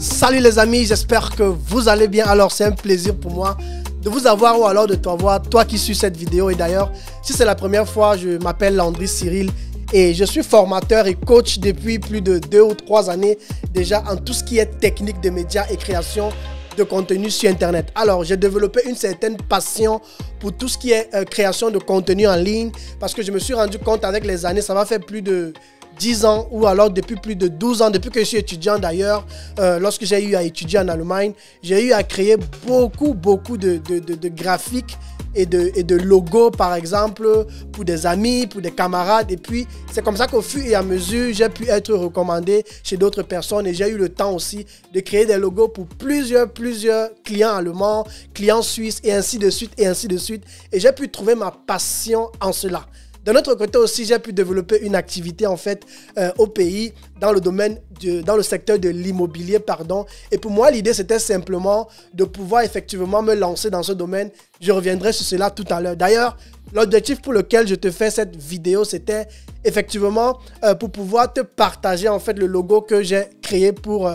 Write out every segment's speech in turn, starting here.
Salut les amis, j'espère que vous allez bien. Alors c'est un plaisir pour moi de vous avoir ou alors de t'avoir, toi qui suis cette vidéo. Et d'ailleurs, si c'est la première fois, je m'appelle Landry Cyril et je suis formateur et coach depuis plus de 2 ou 3 années déjà en tout ce qui est technique de médias et création de contenu sur Internet. Alors, j'ai développé une certaine passion pour tout ce qui est création de contenu en ligne parce que je me suis rendu compte avec les années, ça va faire plus de 10 ans ou alors depuis plus de 12 ans, depuis que je suis étudiant d'ailleurs, lorsque j'ai eu à étudier en Allemagne, j'ai eu à créer beaucoup de graphiques et de logos par exemple pour des amis, pour des camarades, et puis c'est comme ça qu'au fur et à mesure j'ai pu être recommandé chez d'autres personnes et j'ai eu le temps aussi de créer des logos pour plusieurs clients allemands, clients suisses et ainsi de suite et j'ai pu trouver ma passion en cela. D'un autre côté aussi, j'ai pu développer une activité en fait au pays dans le domaine, dans le secteur de l'immobilier, pardon. Et pour moi, l'idée c'était simplement de pouvoir effectivement me lancer dans ce domaine. Je reviendrai sur cela tout à l'heure. D'ailleurs, l'objectif pour lequel je te fais cette vidéo, c'était effectivement pour pouvoir te partager en fait le logo que j'ai créé pour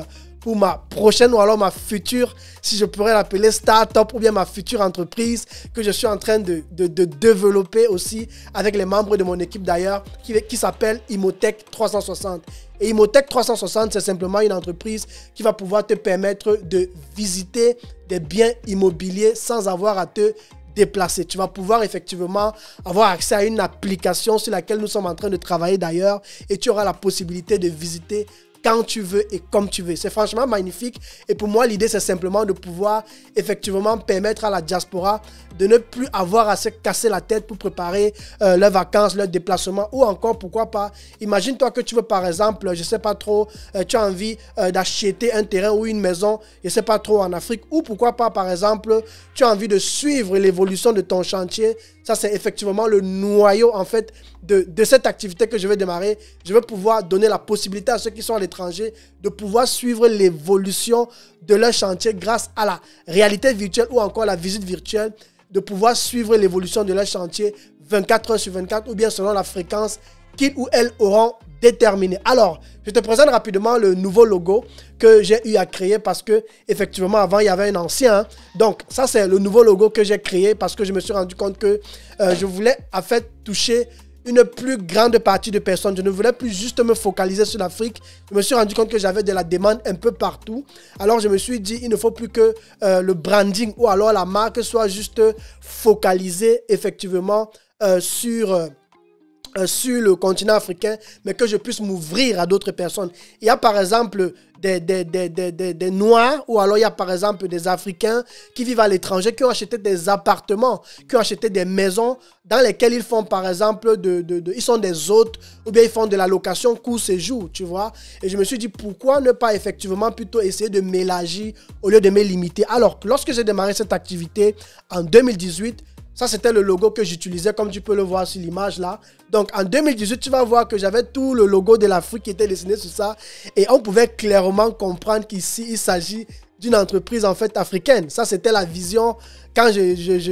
ma prochaine ou alors ma future, si je pourrais l'appeler start-up ou bien ma future entreprise que je suis en train de développer aussi avec les membres de mon équipe d'ailleurs qui s'appelle Imotech 360. Et Imotech 360, c'est simplement une entreprise qui va pouvoir te permettre de visiter des biens immobiliers sans avoir à te déplacer. Tu vas pouvoir effectivement avoir accès à une application sur laquelle nous sommes en train de travailler d'ailleurs et tu auras la possibilité de visiter quand tu veux et comme tu veux. C'est franchement magnifique et pour moi l'idée c'est simplement de pouvoir effectivement permettre à la diaspora de ne plus avoir à se casser la tête pour préparer leurs vacances, leurs déplacements ou encore pourquoi pas, imagine-toi que tu veux par exemple, je sais pas trop, tu as envie d'acheter un terrain ou une maison, je sais pas trop en Afrique ou pourquoi pas par exemple, tu as envie de suivre l'évolution de ton chantier. Ça c'est effectivement le noyau en fait de cette activité que je vais démarrer. Je vais pouvoir donner la possibilité à ceux qui sont à l'étranger de pouvoir suivre l'évolution de leur chantier grâce à la réalité virtuelle ou encore la visite virtuelle, de pouvoir suivre l'évolution de leur chantier 24 heures sur 24 ou bien selon la fréquence qu'ils ou elles auront déterminée. Alors, je te présente rapidement le nouveau logo que j'ai eu à créer parce que effectivement avant il y avait un ancien. Donc ça c'est le nouveau logo que j'ai créé parce que je me suis rendu compte que je voulais en fait toucher une plus grande partie de personnes. Je ne voulais plus juste me focaliser sur l'Afrique. Je me suis rendu compte que j'avais de la demande un peu partout. Alors je me suis dit, il ne faut plus que le branding ou alors la marque soit juste focalisée effectivement sur le continent africain, mais que je puisse m'ouvrir à d'autres personnes. Il y a par exemple des Noirs ou alors il y a par exemple des Africains qui vivent à l'étranger, qui ont acheté des appartements, qui ont acheté des maisons dans lesquelles ils font par exemple, ils sont des hôtes ou bien ils font de la location court séjour, tu vois. Et je me suis dit, pourquoi ne pas effectivement plutôt essayer de m'élargir au lieu de me limiter. Alors, lorsque j'ai démarré cette activité en 2018, ça, c'était le logo que j'utilisais, comme tu peux le voir sur l'image là. Donc, en 2018, tu vas voir que j'avais tout le logo de l'Afrique qui était dessiné sur ça. Et on pouvait clairement comprendre qu'ici, il s'agit d'une entreprise en fait africaine. Ça, c'était la vision quand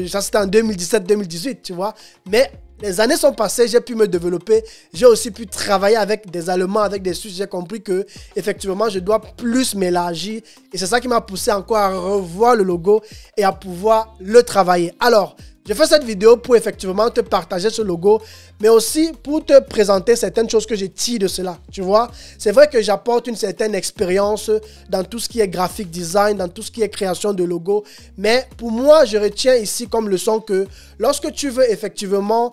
ça, c'était en 2017-2018, tu vois. Mais les années sont passées, j'ai pu me développer. J'ai aussi pu travailler avec des Allemands, avec des Suisses. J'ai compris que effectivement, je dois plus m'élargir. Et c'est ça qui m'a poussé encore à revoir le logo et à pouvoir le travailler. Alors, je fais cette vidéo pour effectivement te partager ce logo, mais aussi pour te présenter certaines choses que j'ai tirées de cela, tu vois. C'est vrai que j'apporte une certaine expérience dans tout ce qui est graphic design, dans tout ce qui est création de logo, mais pour moi, je retiens ici comme leçon que lorsque tu veux effectivement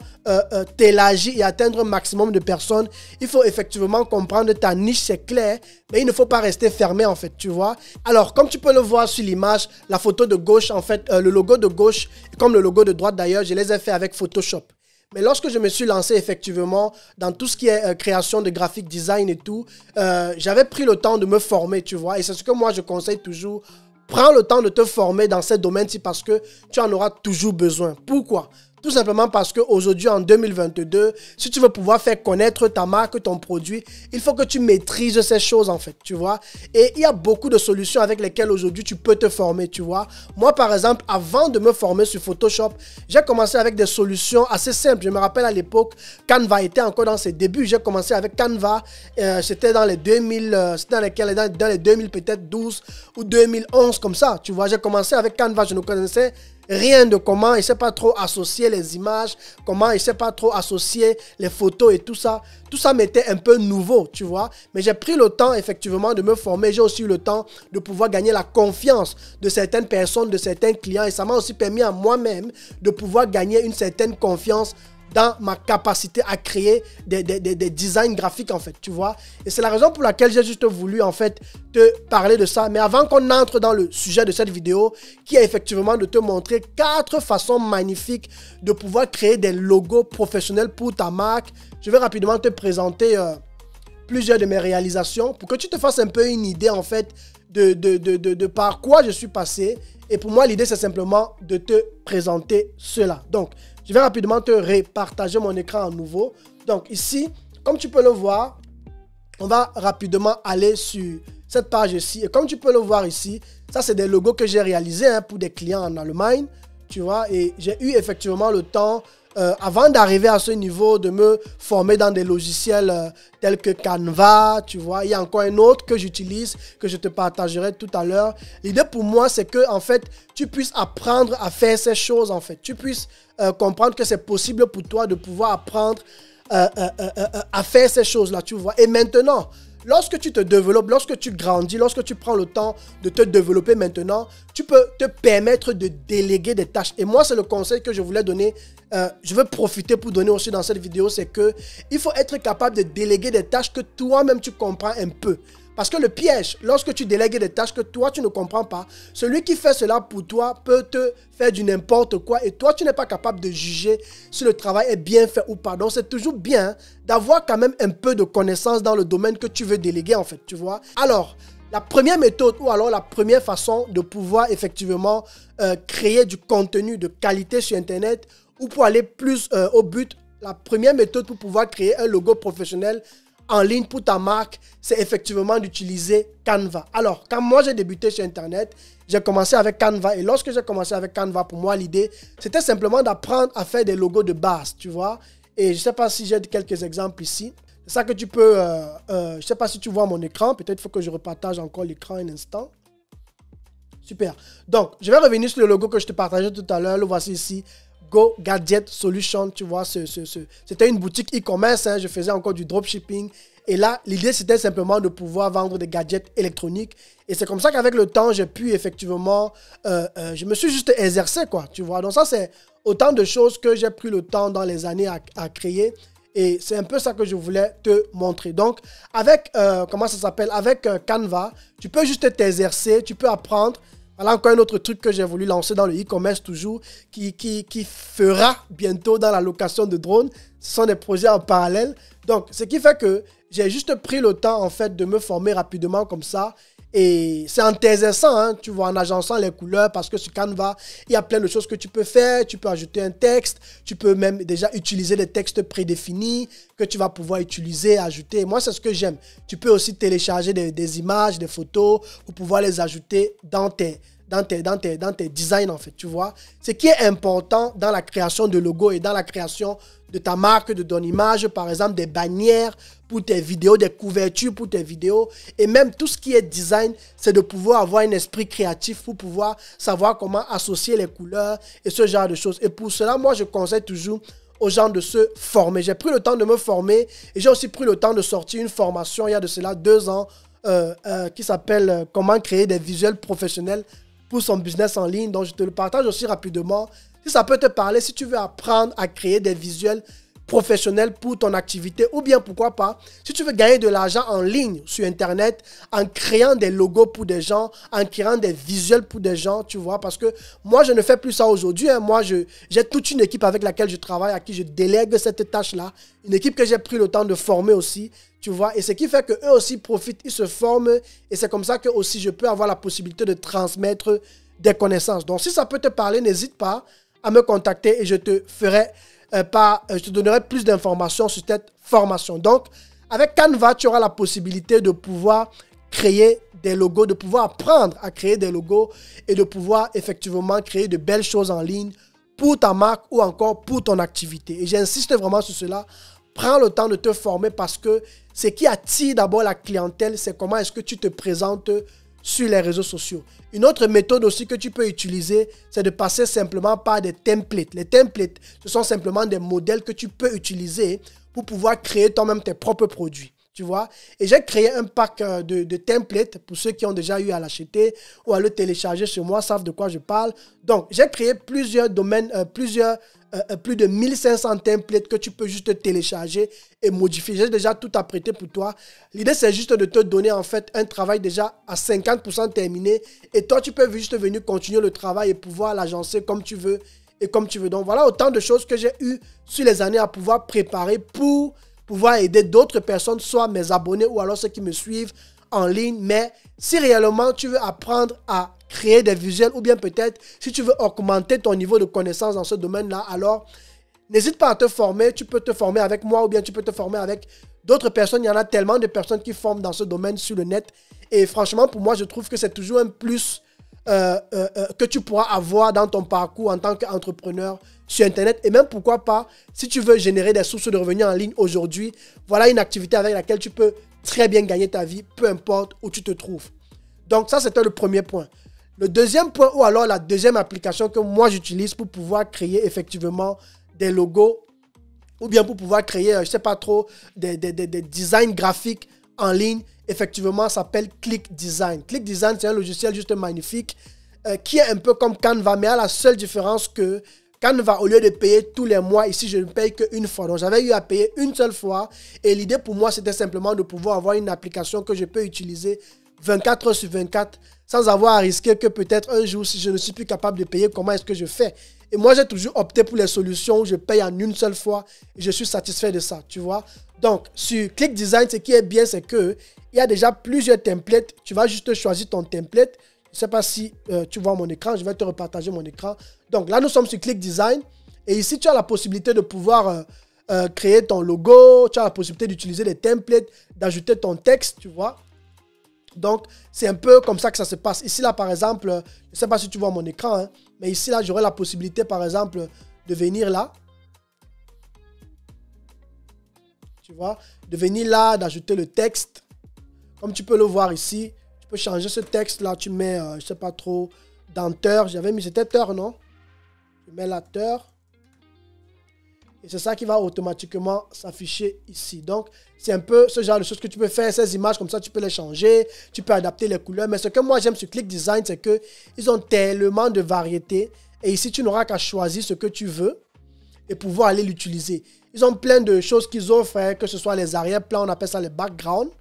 t'élargir et atteindre un maximum de personnes, il faut effectivement comprendre ta niche, c'est clair, mais il ne faut pas rester fermé en fait, tu vois. Alors, comme tu peux le voir sur l'image, la photo de gauche, en fait, le logo de gauche, comme le logo de droite d'ailleurs, je les ai fait avec Photoshop. Mais lorsque je me suis lancé effectivement dans tout ce qui est création de graphic design et tout, j'avais pris le temps de me former, tu vois. Et c'est ce que moi je conseille toujours. Prends le temps de te former dans ces domaines-ci parce que tu en auras toujours besoin. Pourquoi? Tout simplement parce qu'aujourd'hui, en 2022, si tu veux pouvoir faire connaître ta marque, ton produit, il faut que tu maîtrises ces choses en fait, tu vois. Et il y a beaucoup de solutions avec lesquelles aujourd'hui tu peux te former, tu vois. Moi, par exemple, avant de me former sur Photoshop, j'ai commencé avec des solutions assez simples. Je me rappelle à l'époque, Canva était encore dans ses débuts. J'ai commencé avec Canva. C'était dans les 2000, dans les 2000 peut-être 12 ou 2011 comme ça, tu vois. J'ai commencé avec Canva, je ne connaissais rien de comment, il ne sait pas trop associer les images, comment il ne sait pas trop associer les photos et tout ça. Tout ça m'était un peu nouveau, tu vois. Mais j'ai pris le temps, effectivement, de me former. J'ai aussi eu le temps de pouvoir gagner la confiance de certaines personnes, de certains clients. Et ça m'a aussi permis à moi-même de pouvoir gagner une certaine confiance dans ma capacité à créer des designs graphiques, en fait, tu vois. Et c'est la raison pour laquelle j'ai juste voulu, en fait, te parler de ça. Mais avant qu'on entre dans le sujet de cette vidéo, qui est effectivement de te montrer 4 façons magnifiques de pouvoir créer des logos professionnels pour ta marque, je vais rapidement te présenter plusieurs de mes réalisations pour que tu te fasses un peu une idée, en fait, de par quoi je suis passé. Et pour moi, l'idée, c'est simplement de te présenter cela. Donc, je vais rapidement te repartager mon écran à nouveau. Donc ici, comme tu peux le voir, on va rapidement aller sur cette page ici. Et comme tu peux le voir ici, ça c'est des logos que j'ai réalisés pour des clients en Allemagne. Tu vois, et j'ai eu effectivement le temps, avant d'arriver à ce niveau, de me former dans des logiciels tels que Canva, tu vois. Il y a encore un autre que j'utilise, que je te partagerai tout à l'heure. L'idée pour moi, c'est que, en fait, tu puisses apprendre à faire ces choses, en fait. Tu puisses comprendre que c'est possible pour toi de pouvoir apprendre à faire ces choses-là, tu vois. Et maintenant, lorsque tu te développes, lorsque tu grandis, lorsque tu prends le temps de te développer maintenant, tu peux te permettre de déléguer des tâches. Et moi, c'est le conseil que je voulais donner. Je veux profiter pour donner aussi dans cette vidéo, c'est que il faut être capable de déléguer des tâches que toi-même tu comprends un peu. Parce que le piège, lorsque tu délègues des tâches que toi, tu ne comprends pas, celui qui fait cela pour toi peut te faire du n'importe quoi et toi, tu n'es pas capable de juger si le travail est bien fait ou pas. Donc, c'est toujours bien d'avoir quand même un peu de connaissance dans le domaine que tu veux déléguer, en fait, tu vois. Alors, la première méthode ou alors la première façon de pouvoir effectivement créer du contenu de qualité sur Internet ou pour aller plus au but, la première méthode pour pouvoir créer un logo professionnel en ligne pour ta marque, c'est effectivement d'utiliser Canva. Alors, quand moi j'ai débuté sur Internet, j'ai commencé avec Canva. Et lorsque j'ai commencé avec Canva, pour moi, l'idée, c'était simplement d'apprendre à faire des logos de base, tu vois. Et je ne sais pas si j'ai quelques exemples ici. C'est ça que tu peux... je ne sais pas si tu vois mon écran. Peut-être il faut que je repartage encore l'écran un instant. Super. Donc, je vais revenir sur le logo que je te partageais tout à l'heure. Le voici ici. Go Gadget Solution, tu vois, c'était une boutique e-commerce, je faisais encore du dropshipping. Et là, l'idée, c'était simplement de pouvoir vendre des gadgets électroniques. Et c'est comme ça qu'avec le temps, j'ai pu effectivement, je me suis juste exercé, quoi, tu vois. Donc ça, c'est autant de choses que j'ai pris le temps dans les années à créer. Et c'est un peu ça que je voulais te montrer. Donc, avec, comment ça s'appelle, avec Canva, tu peux juste t'exercer, tu peux apprendre. Voilà encore un autre truc que j'ai voulu lancer dans le e-commerce toujours, qui fera bientôt dans la location de drones. Ce sont des projets en parallèle. Donc, ce qui fait que j'ai juste pris le temps, en fait, de me former rapidement comme ça. Et c'est en t'exerçant, tu vois, en agençant les couleurs, parce que sur Canva, il y a plein de choses que tu peux faire. Tu peux ajouter un texte, tu peux même déjà utiliser des textes prédéfinis que tu vas pouvoir utiliser, ajouter. Moi, c'est ce que j'aime. Tu peux aussi télécharger des images, des photos pour pouvoir les ajouter dans tes designs, en fait, tu vois. Ce qui est important dans la création de logos et dans la création de ta marque, de ton image, par exemple, des bannières pour tes vidéos, des couvertures pour tes vidéos, et même tout ce qui est design, c'est de pouvoir avoir un esprit créatif pour pouvoir savoir comment associer les couleurs et ce genre de choses. Et pour cela, moi, je conseille toujours aux gens de se former. J'ai pris le temps de me former et j'ai aussi pris le temps de sortir une formation il y a de cela 2 ans qui s'appelle « Comment créer des visuels professionnels pour son business en ligne ». Donc, je te le partage aussi rapidement. Si ça peut te parler, si tu veux apprendre à créer des visuels professionnels pour ton activité, ou bien pourquoi pas, si tu veux gagner de l'argent en ligne sur Internet, en créant des logos pour des gens, en créant des visuels pour des gens, tu vois, parce que moi, je ne fais plus ça aujourd'hui. Moi, j'ai toute une équipe avec laquelle je travaille, à qui je délègue cette tâche-là, une équipe que j'ai pris le temps de former aussi, tu vois, et ce qui fait qu'eux aussi profitent, ils se forment, et c'est comme ça que aussi je peux avoir la possibilité de transmettre des connaissances. Donc, si ça peut te parler, n'hésite pas à me contacter et je te ferai je te donnerai plus d'informations sur cette formation. Donc, avec Canva, tu auras la possibilité de pouvoir créer des logos, de pouvoir apprendre à créer des logos et de pouvoir effectivement créer de belles choses en ligne pour ta marque ou encore pour ton activité. Et j'insiste vraiment sur cela. Prends le temps de te former parce que ce qui attire d'abord la clientèle, c'est comment est-ce que tu te présentes sur les réseaux sociaux. Une autre méthode aussi que tu peux utiliser, c'est de passer simplement par des templates. Les templates, ce sont simplement des modèles que tu peux utiliser pour pouvoir créer toi-même tes propres produits. Tu vois? Et j'ai créé un pack de templates pour ceux qui ont déjà eu à l'acheter ou à le télécharger sur moi, savent de quoi je parle. Donc, j'ai créé plusieurs domaines, plus de 1500 templates que tu peux juste télécharger et modifier. J'ai déjà tout apprêté pour toi. L'idée, c'est juste de te donner en fait un travail déjà à 50% terminé. Et toi, tu peux juste venir continuer le travail et pouvoir l'agencer comme tu veux et comme tu veux. Donc, voilà autant de choses que j'ai eu sur les années à pouvoir préparer pour pouvoir aider d'autres personnes, soit mes abonnés ou alors ceux qui me suivent en ligne. Mais si réellement tu veux apprendre à créer des visuels ou bien peut-être si tu veux augmenter ton niveau de connaissance dans ce domaine-là, alors n'hésite pas à te former. Tu peux te former avec moi ou bien tu peux te former avec d'autres personnes. Il y en a tellement de personnes qui forment dans ce domaine sur le net. Et franchement, pour moi, je trouve que c'est toujours un plus que tu pourras avoir dans ton parcours en tant qu'entrepreneur sur Internet. Et même pourquoi pas, si tu veux générer des sources de revenus en ligne aujourd'hui, voilà une activité avec laquelle tu peux très bien gagner ta vie, peu importe où tu te trouves. Donc ça, c'était le premier point. Le deuxième point, ou alors la deuxième application que moi j'utilise pour pouvoir créer effectivement des logos ou bien pour pouvoir créer, je ne sais pas trop, des designs graphiques en ligne, effectivement, s'appelle Click Design. Click Design, c'est un logiciel juste magnifique qui est un peu comme Canva, mais à la seule différence que Canva, au lieu de payer tous les mois, ici, je ne paye qu'une fois. Donc, j'avais eu à payer une seule fois. Et l'idée pour moi, c'était simplement de pouvoir avoir une application que je peux utiliser 24 heures sur 24 sans avoir à risquer que peut-être un jour, si je ne suis plus capable de payer, comment est-ce que je fais? Et moi, j'ai toujours opté pour les solutions où je paye en une seule fois et je suis satisfait de ça, tu vois. Donc, sur Click Design, ce qui est bien, c'est qu'il y a déjà plusieurs templates. Tu vas juste choisir ton template. Je ne sais pas si tu vois mon écran. Je vais te repartager mon écran. Donc là, nous sommes sur Click Design. Et ici, tu as la possibilité de pouvoir créer ton logo. Tu as la possibilité d'utiliser des templates, d'ajouter ton texte, tu vois. Donc, c'est un peu comme ça que ça se passe. Ici, là, par exemple, je ne sais pas si tu vois mon écran, hein, mais ici, là, j'aurai la possibilité, par exemple, de venir là. Tu vois, de venir là, d'ajouter le texte. Comme tu peux le voir ici, tu peux changer ce texte-là. Tu mets, je ne sais pas trop, dans Teur. J'avais mis, c'était Teur, non? Je mets la Teur. Et c'est ça qui va automatiquement s'afficher ici. Donc, c'est un peu ce genre de choses que tu peux faire. Ces images comme ça, tu peux les changer. Tu peux adapter les couleurs. Mais ce que moi, j'aime sur Click Design, c'est qu'ils ont tellement de variétés. Et ici, tu n'auras qu'à choisir ce que tu veux et pouvoir aller l'utiliser. Ils ont plein de choses qu'ils offrent, hein, que ce soit les arrière-plans, on appelle ça les backgrounds,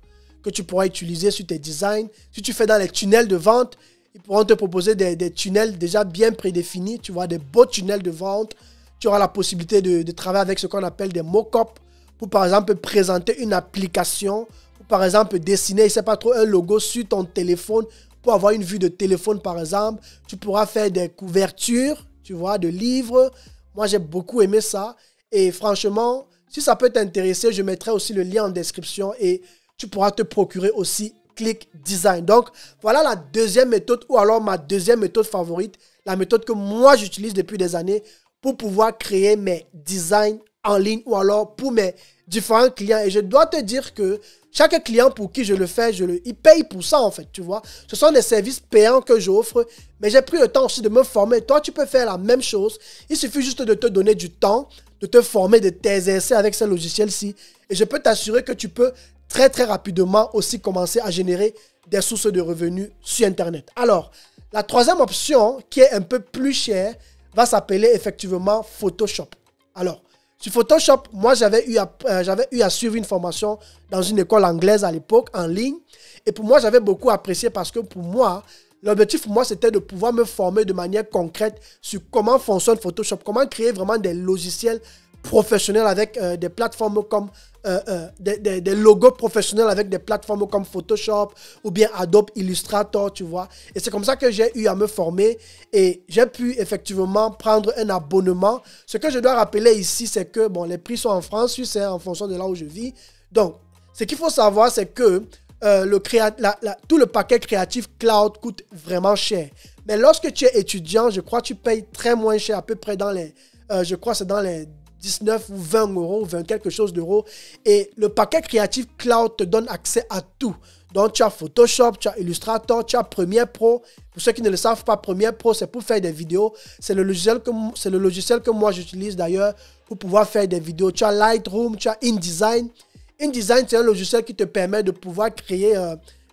que tu pourras utiliser sur tes designs. Si tu fais dans les tunnels de vente, ils pourront te proposer des tunnels déjà bien prédéfinis. Tu vois, des beaux tunnels de vente. Tu auras la possibilité de travailler avec ce qu'on appelle des mock-ups pour, par exemple, présenter une application, ou par exemple, dessiner, je ne sais pas trop, un logo sur ton téléphone pour avoir une vue de téléphone, par exemple. Tu pourras faire des couvertures, tu vois, de livres. Moi, j'ai beaucoup aimé ça. Et franchement, si ça peut t'intéresser, je mettrai aussi le lien en description et tu pourras te procurer aussi Click Design. Donc, voilà la deuxième méthode ou alors ma deuxième méthode favorite, la méthode que moi, j'utilise depuis des années pour pouvoir créer mes designs en ligne ou alors pour mes différents clients. Et je dois te dire que chaque client pour qui je le fais, il paye pour ça en fait, tu vois. Ce sont des services payants que j'offre, mais j'ai pris le temps aussi de me former. Toi, tu peux faire la même chose. Il suffit juste de te donner du temps, de te former, de t'exercer avec ce logiciel-ci. Et je peux t'assurer que tu peux très très rapidement aussi commencer à générer des sources de revenus sur Internet. Alors, la troisième option qui est un peu plus chère, va s'appeler effectivement Photoshop. Alors, sur Photoshop, moi, j'avais eu à suivre une formation dans une école anglaise à l'époque, en ligne. Et pour moi, j'avais beaucoup apprécié parce que pour moi, l'objectif pour moi, c'était de pouvoir me former de manière concrète sur comment fonctionne Photoshop, comment créer vraiment des logiciels professionnels avec des plateformes comme des logos professionnels avec des plateformes comme Photoshop ou bien Adobe Illustrator, tu vois. Et c'est comme ça que j'ai eu à me former et j'ai pu effectivement prendre un abonnement. Ce que je dois rappeler ici, c'est que bon, les prix sont en France, c'est en fonction de là où je vis. Donc, ce qu'il faut savoir, c'est que tout le paquet Creative Cloud coûte vraiment cher. Mais lorsque tu es étudiant, je crois que tu payes très moins cher, à peu près dans les, je crois que c'est dans les 19 ou 20 euros, 20 quelque chose d'euros. Et le paquet Creative Cloud te donne accès à tout. Donc, tu as Photoshop, tu as Illustrator, tu as Premiere Pro. Pour ceux qui ne le savent pas, Premiere Pro, c'est pour faire des vidéos. C'est le logiciel que moi, j'utilise d'ailleurs pour pouvoir faire des vidéos. Tu as Lightroom, tu as InDesign. InDesign, c'est un logiciel qui te permet de pouvoir créer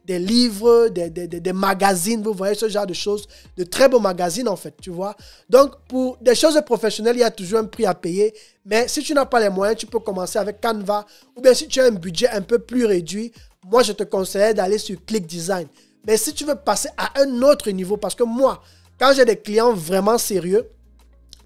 des livres, des magazines, vous voyez, ce genre de choses, de très beaux magazines en fait, tu vois. Donc, pour des choses professionnelles, il y a toujours un prix à payer, mais si tu n'as pas les moyens, tu peux commencer avec Canva, ou bien si tu as un budget un peu plus réduit, moi, je te conseille d'aller sur ClickDesign. Mais si tu veux passer à un autre niveau, parce que moi, quand j'ai des clients vraiment sérieux,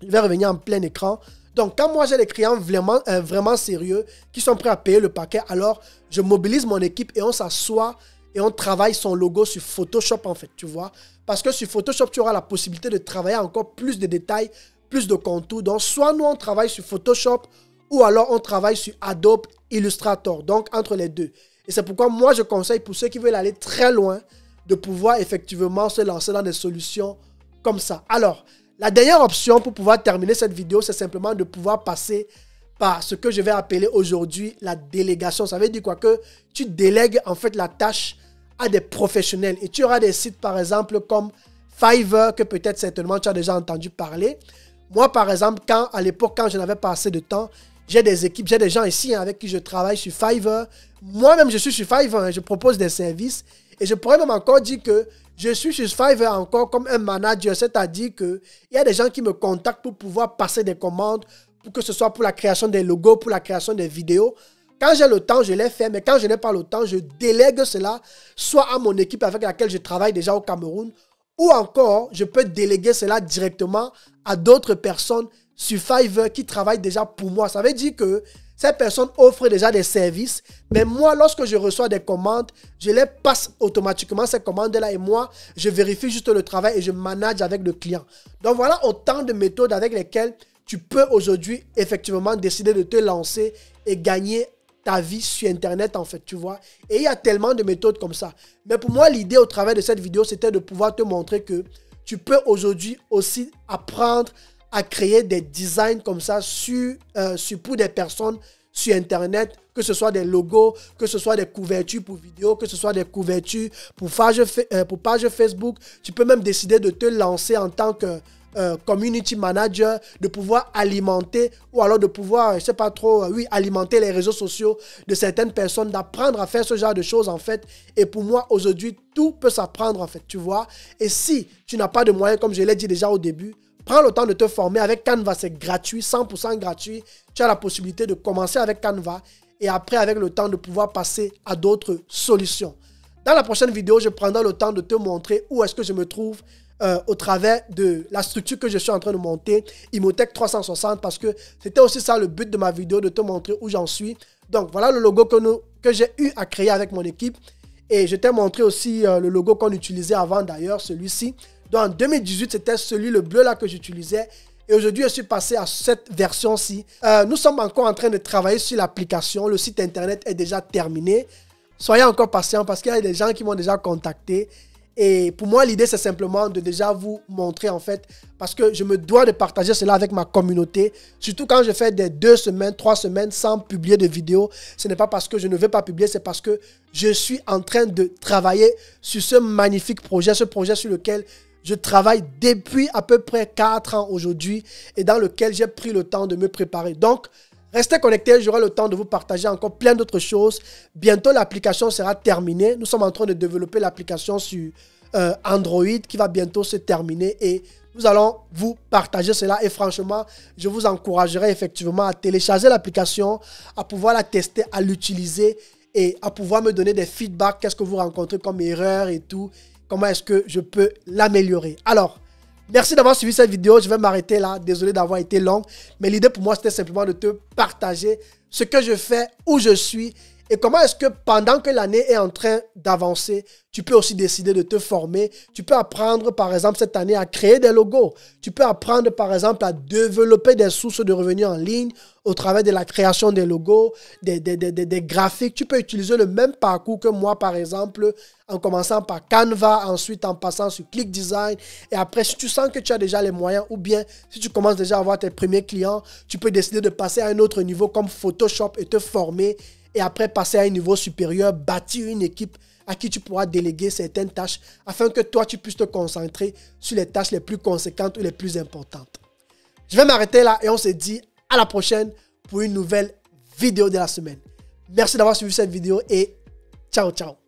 je vais revenir en plein écran. Donc, quand moi, j'ai des clients vraiment sérieux qui sont prêts à payer le paquet, alors je mobilise mon équipe et on s'assoit et on travaille son logo sur Photoshop, en fait, tu vois. Parce que sur Photoshop, tu auras la possibilité de travailler encore plus de détails, plus de contours. Donc, soit nous, on travaille sur Photoshop ou alors on travaille sur Adobe Illustrator. Donc, entre les deux. Et c'est pourquoi moi, je conseille pour ceux qui veulent aller très loin de pouvoir effectivement se lancer dans des solutions comme ça. Alors, la dernière option pour pouvoir terminer cette vidéo, c'est simplement de pouvoir passer par ce que je vais appeler aujourd'hui la délégation. Ça veut dire quoi? Que tu délègues en fait la tâche à des professionnels. Et tu auras des sites par exemple comme Fiverr, que peut-être certainement tu as déjà entendu parler. Moi par exemple, à l'époque, quand je n'avais pas assez de temps, j'ai des équipes, j'ai des gens ici avec qui je travaille sur Fiverr. Moi-même, je suis sur Fiverr, je propose des services. Et je pourrais même encore dire que je suis sur Fiverr encore comme un manager, c'est-à-dire qu'il y a des gens qui me contactent pour pouvoir passer des commandes, pour que ce soit pour la création des logos, pour la création des vidéos. Quand j'ai le temps, je les fais, mais quand je n'ai pas le temps, je délègue cela soit à mon équipe avec laquelle je travaille déjà au Cameroun, ou encore, je peux déléguer cela directement à d'autres personnes sur Fiverr qui travaillent déjà pour moi. Ça veut dire que ces personnes offrent déjà des services, mais moi, lorsque je reçois des commandes, je les passe automatiquement, ces commandes-là, et moi, je vérifie juste le travail et je manage avec le client. Donc voilà autant de méthodes avec lesquelles tu peux aujourd'hui effectivement décider de te lancer et gagner ta vie sur Internet, en fait, tu vois. Et il y a tellement de méthodes comme ça. Mais pour moi, l'idée au travers de cette vidéo, c'était de pouvoir te montrer que tu peux aujourd'hui aussi apprendre à créer des designs comme ça pour des personnes sur Internet, que ce soit des logos, que ce soit des couvertures pour vidéos, que ce soit des couvertures pour page Facebook. Tu peux même décider de te lancer en tant que community manager, de pouvoir alimenter ou alors de pouvoir, je sais pas trop, alimenter les réseaux sociaux de certaines personnes, d'apprendre à faire ce genre de choses en fait. Et pour moi, aujourd'hui, tout peut s'apprendre en fait, tu vois. Et si tu n'as pas de moyens, comme je l'ai dit déjà au début, prends le temps de te former avec Canva, c'est gratuit, 100% gratuit. Tu as la possibilité de commencer avec Canva et après, avec le temps, de pouvoir passer à d'autres solutions. Dans la prochaine vidéo, je prendrai le temps de te montrer où est-ce que je me trouve au travers de la structure que je suis en train de monter, Imotech 360, parce que c'était aussi ça le but de ma vidéo, de te montrer où j'en suis. Donc, voilà le logo que j'ai eu à créer avec mon équipe. Et je t'ai montré aussi le logo qu'on utilisait avant d'ailleurs, celui-ci. Donc, en 2018, c'était le bleu là que j'utilisais. Et aujourd'hui, je suis passé à cette version-ci. Nous sommes encore en train de travailler sur l'application. Le site internet est déjà terminé. Soyez encore patients parce qu'il y a des gens qui m'ont déjà contacté. Et pour moi, l'idée, c'est simplement de déjà vous montrer en fait, parce que je me dois de partager cela avec ma communauté. Surtout quand je fais des 2 semaines, 3 semaines sans publier de vidéos. Ce n'est pas parce que je ne veux pas publier, c'est parce que je suis en train de travailler sur ce magnifique projet, ce projet sur lequel je travaille depuis à peu près 4 ans aujourd'hui et dans lequel j'ai pris le temps de me préparer. Donc, restez connectés, j'aurai le temps de vous partager encore plein d'autres choses. Bientôt, l'application sera terminée. Nous sommes en train de développer l'application sur Android qui va bientôt se terminer et nous allons vous partager cela. Et franchement, je vous encouragerai effectivement à télécharger l'application, à pouvoir la tester, à l'utiliser et à pouvoir me donner des feedbacks. Qu'est-ce que vous rencontrez comme erreur et tout. Comment est-ce que je peux l'améliorer? Alors, Merci d'avoir suivi cette vidéo. Je vais m'arrêter là. Désolé d'avoir été long. Mais l'idée pour moi, c'était simplement de te partager ce que je fais, où je suis et comment est-ce que pendant que l'année est en train d'avancer, tu peux aussi décider de te former. Tu peux apprendre, par exemple, cette année à créer des logos. Tu peux apprendre, par exemple, à développer des sources de revenus en ligne au travers de la création des logos, des graphiques. Tu peux utiliser le même parcours que moi, par exemple, en commençant par Canva, ensuite en passant sur ClickDesign. Et après, si tu sens que tu as déjà les moyens ou bien si tu commences déjà à avoir tes premiers clients, tu peux décider de passer à un autre niveau comme Photoshop et te former. Et après, passer à un niveau supérieur, bâtir une équipe à qui tu pourras déléguer certaines tâches afin que toi, tu puisses te concentrer sur les tâches les plus conséquentes ou les plus importantes. Je vais m'arrêter là et on se dit à la prochaine pour une nouvelle vidéo de la semaine. Merci d'avoir suivi cette vidéo et ciao, ciao.